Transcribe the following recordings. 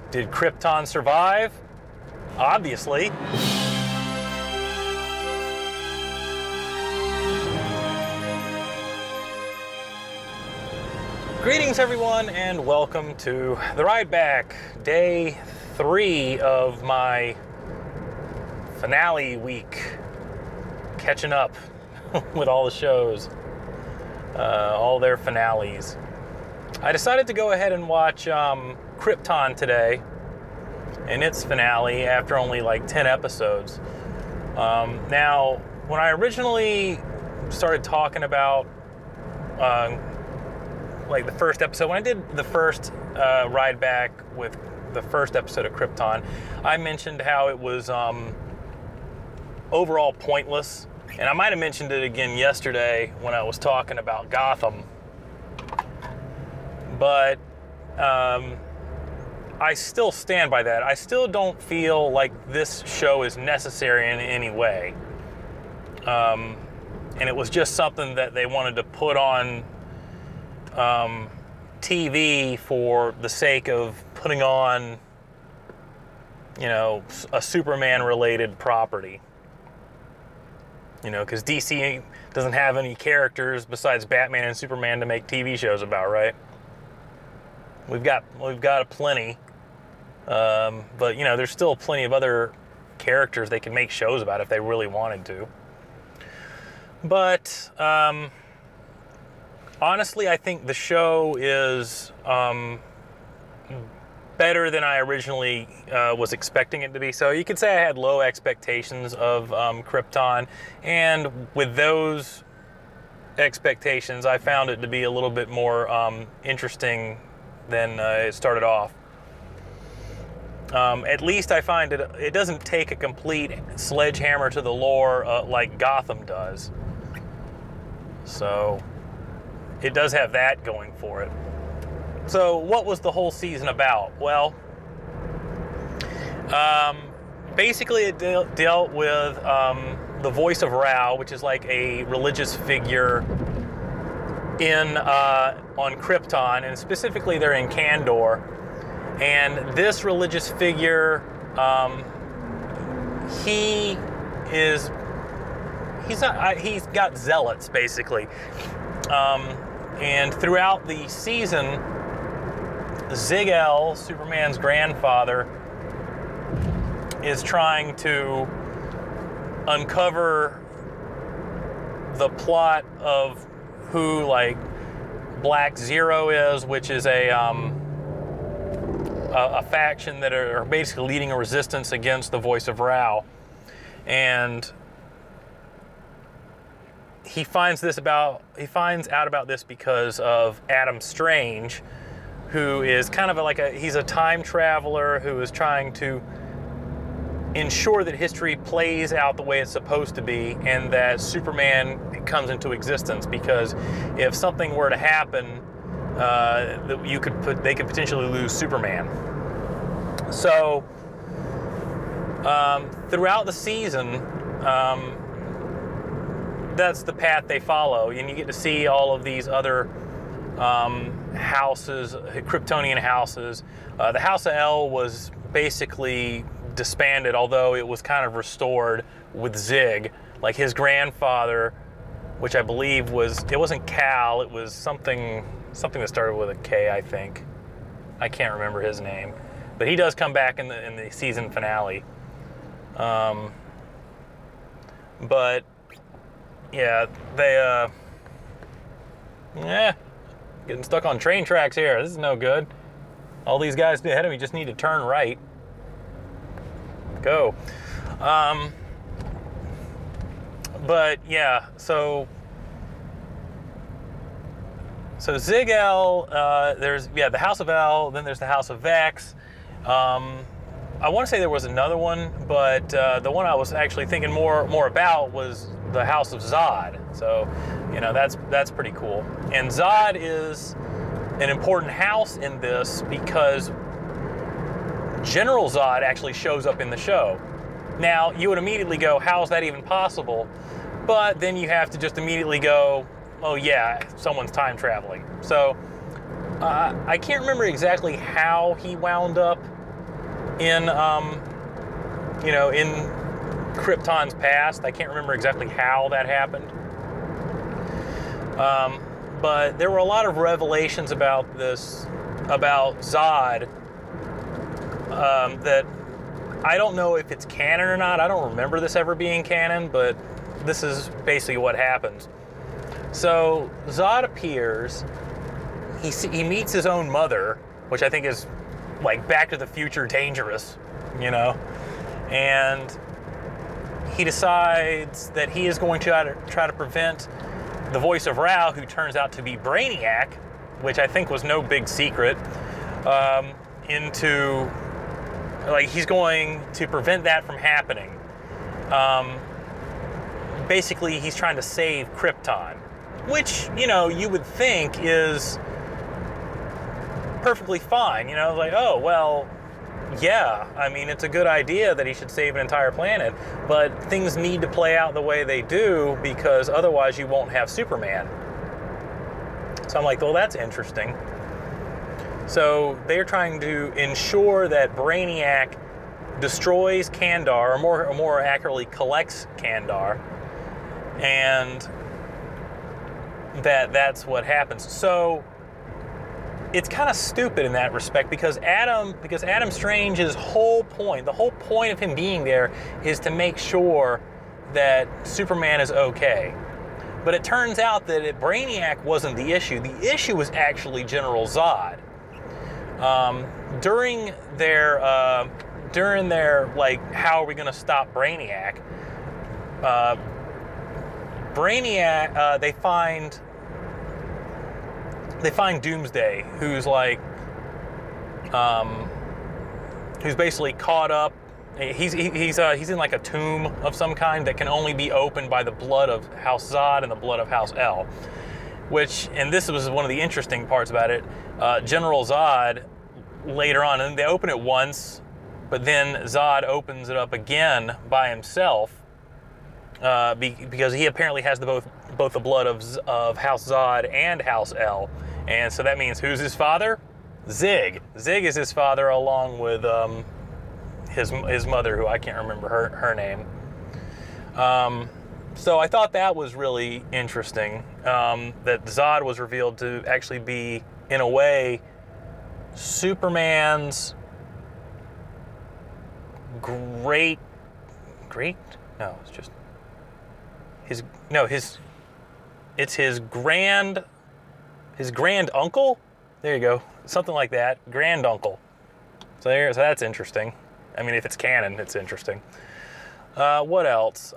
Did Krypton survive? Obviously. Greetings everyone and welcome to the ride back, day 3 of my finale week. Catching up with all the shows, all their finales. I decided to go ahead and watch Krypton today in its finale after only like 10 episodes. Now, when I originally started talking about like the first episode, when I did the first ride back with the first episode of Krypton, I mentioned how it was overall pointless. And I might have mentioned it again yesterday when I was talking about Gotham. But I still stand by that. I still don't feel like this show is necessary in any way. And it was just something that they wanted to put on TV for the sake of putting on, you know, a Superman-related property. You know, because DC doesn't have any characters besides Batman and Superman to make TV shows about, right? We've got plenty, but you know, there's still plenty of other characters they can make shows about if they really wanted to. But honestly, I think the show is better than I originally was expecting it to be. So you could say I had low expectations of Krypton, and with those expectations, I found it to be a little bit more interesting than it started off. At least I find it doesn't take a complete sledgehammer to the lore like Gotham does. So it does have that going for it. So what was the whole season about? Well, basically it dealt with the voice of Ra, which is like a religious figure on Krypton, and specifically they're in Kandor. And this religious figure, he's got zealots basically. And throughout the season, Zig-El, Superman's grandfather, is trying to uncover the plot of who, like, Black Zero is, which is a faction that are basically leading a resistance against the voice of Ra. And he finds out about this because of Adam Strange, who is kind of he's a time traveler who is trying to ensure that history plays out the way it's supposed to be, and that Superman comes into existence. Because if something were to happen, they could potentially lose Superman. So throughout the season, that's the path they follow, and you get to see all of these other houses, Kryptonian houses. The House of El was basically disbanded, although it was kind of restored with Zig. Like his grandfather, which I believe it wasn't Cal, it was something that started with a K, I think. I can't remember his name, but he does come back in the season finale. But yeah, they getting stuck on train tracks here. This is no good. All these guys ahead of me just need to turn right. Go. But yeah, so Zig-El, there's the House of El, then there's the House of Vex. I want to say there was another one, but the one I was actually thinking more about was the House of Zod. So, you know, that's pretty cool. And Zod is an important house in this because General Zod actually shows up in the show. Now, you would immediately go, how is that even possible? But then you have to just immediately go, oh yeah, someone's time traveling. So I can't remember exactly how he wound up in, in Krypton's past. I can't remember exactly how that happened. But there were a lot of revelations about Zod, that I don't know if it's canon or not. I don't remember this ever being canon, but this is basically what happens. So Zod appears, he meets his own mother, which I think is like Back to the Future dangerous, and he decides that he is going to try to prevent the voice of Ra, who turns out to be Brainiac, which I think was no big secret, he's going to prevent that from happening. Basically, he's trying to save Krypton, which, you would think is perfectly fine. Oh, well, yeah, I mean, it's a good idea that he should save an entire planet, but things need to play out the way they do because otherwise you won't have Superman. So I'm like, well, that's interesting. So they're trying to ensure that Brainiac destroys Kandar, or more accurately, collects Kandar, and that's what happens. So it's kind of stupid in that respect because Adam Strange's whole point, the whole point of him being there is to make sure that Superman is okay. But it turns out that Brainiac wasn't the issue. The issue was actually General Zod. During their how are we going to stop Brainiac? They find Doomsday, who's basically caught up. He's in like a tomb of some kind that can only be opened by the blood of House Zod and the blood of House El. And this was one of the interesting parts about it. General Zod later on, and they open it once, but then Zod opens it up again by himself because he apparently has both the blood of House Zod and House El. And so that means who's his father? Zig. Zig is his father, along with his mother, who I can't remember her name. So I thought that was really interesting, that Zod was revealed to actually be, in a way, Superman's it's his grand uncle. There you go, something like that, grand uncle. So that's interesting. I mean, if it's canon, it's interesting. What else?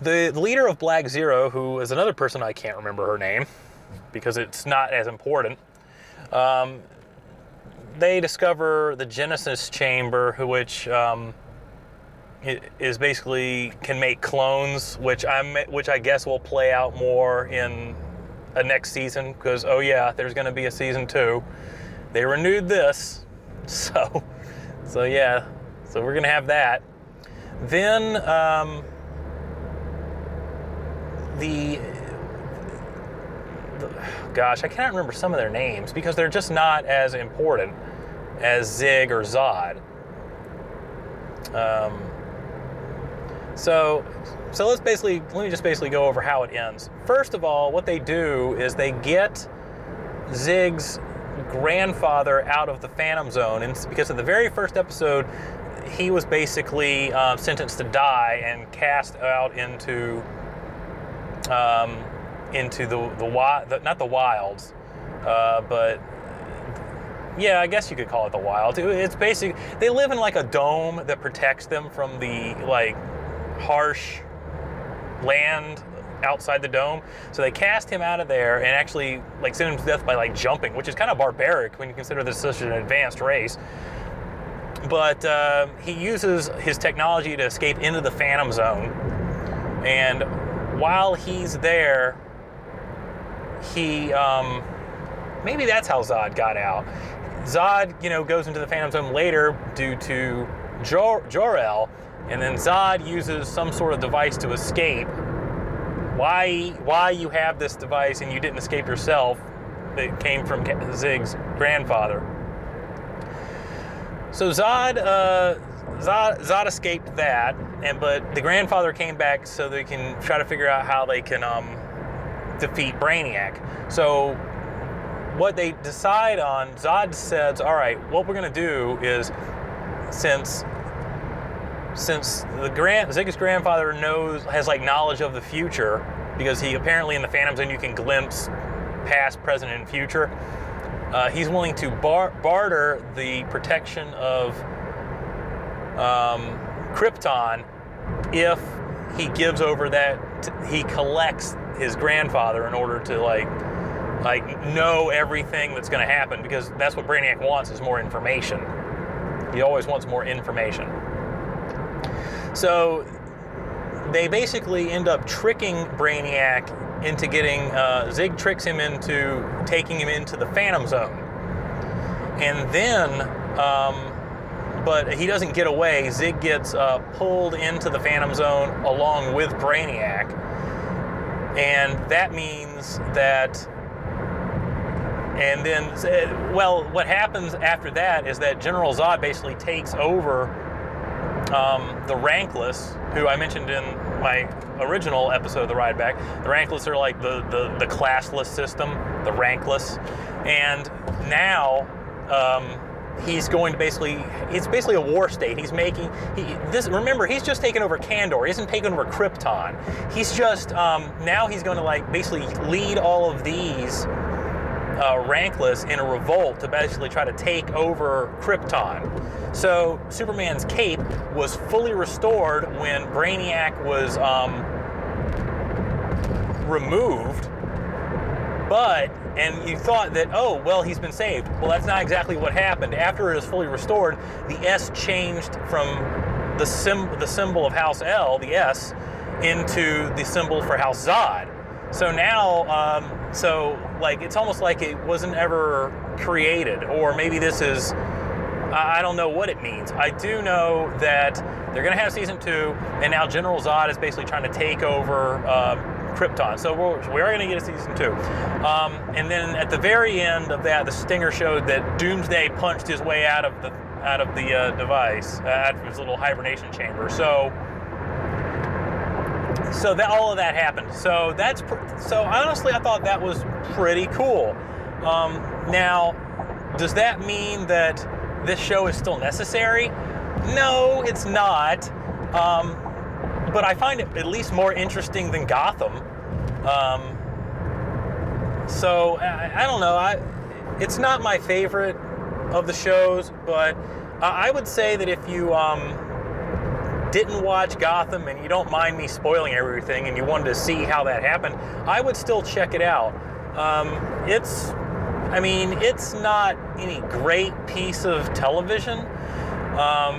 The leader of Black Zero, who is another person I can't remember her name because it's not as important. They discover the Genesis chamber, which is basically can make clones, which I guess will play out more in a next season because there's going to be a season 2. They renewed this, so yeah, so we're going to have that. Then gosh, I can't remember some of their names because they're just not as important as Zig or Zod. So let me just basically go over how it ends. First of all, what they do is they get Zig's grandfather out of the Phantom Zone, and because of the very first episode, he was basically sentenced to die and cast out into not the wilds, but yeah, I guess you could call it the wild. It's basically, they live in like a dome that protects them from the like harsh land outside the dome. So they cast him out of there and actually like send him to death by like jumping, which is kind of barbaric when you consider this such an advanced race. But he uses his technology to escape into the Phantom Zone. And while he's there, he maybe that's how Zod got out. Zod, goes into the Phantom Zone later due to Jor-El, and then Zod uses some sort of device to escape. Why you have this device and you didn't escape yourself? It came from Zig's grandfather. So Zod escaped that, but the grandfather came back so they can try to figure out how they can defeat Brainiac. So what they decide on, Zod says, all right, what we're going to do is, since Zig's grandfather has like knowledge of the future, because he apparently in the Phantom Zone you can glimpse past, present, and future. He's willing to barter the protection of Krypton if he gives over that he collects his grandfather in order to like know everything that's going to happen, because that's what Brainiac wants, is more information. He always wants more information. So they basically end up tricking Brainiac into getting, Zig tricks him into taking him into the Phantom Zone. And then, but he doesn't get away. Zig gets pulled into the Phantom Zone along with Brainiac. And that means that, and then, well, what happens after that is that General Zod basically takes over the Rankless, who I mentioned in my original episode of The Ride Back. The Rankless are like the classless system, the Rankless. And now he's going to it's basically a war state. He's making, remember, he's just taken over Kandor. He hasn't taken over Krypton. He's just, now he's going to like basically lead all of these Rankless in a revolt to basically try to take over Krypton. So Superman's cape was fully restored when Brainiac was removed, and you thought that, oh, well, he's been saved. Well, that's not exactly what happened. After it was fully restored, the S changed from the symbol of House L, the S, into the symbol for House Zod. So now, it's almost like it wasn't ever created, or maybe this is, I don't know what it means. I do know that they're going to have season 2, and now General Zod is basically trying to take over Krypton. So we are going to get a season 2. And then at the very end of that, the stinger showed that Doomsday punched his way out of the device, out of his little hibernation chamber. So that all of that happened. So honestly, I thought that was pretty cool. Now, does that mean that this show is still necessary? No, it's not. But I find it at least more interesting than Gotham. So I don't know. It's not my favorite of the shows, but I would say that if you didn't watch Gotham and you don't mind me spoiling everything and you wanted to see how that happened, I would still check it out. It's not any great piece of television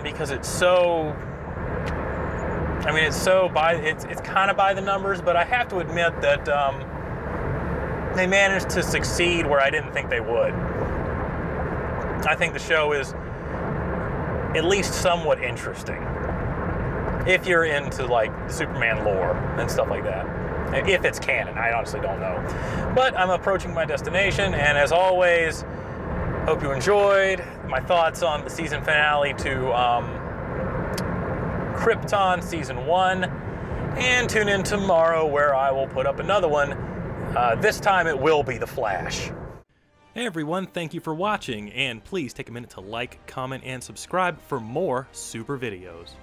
because it's so, it's kind of by the numbers, but I have to admit that they managed to succeed where I didn't think they would. I think the show is at least somewhat interesting, if you're into like Superman lore and stuff like that. If it's canon, I honestly don't know. But I'm approaching my destination, and as always, hope you enjoyed my thoughts on the season finale to Krypton Season 1, and tune in tomorrow where I will put up another one. This time it will be The Flash. Hey everyone, thank you for watching, and please take a minute to like, comment, and subscribe for more super videos.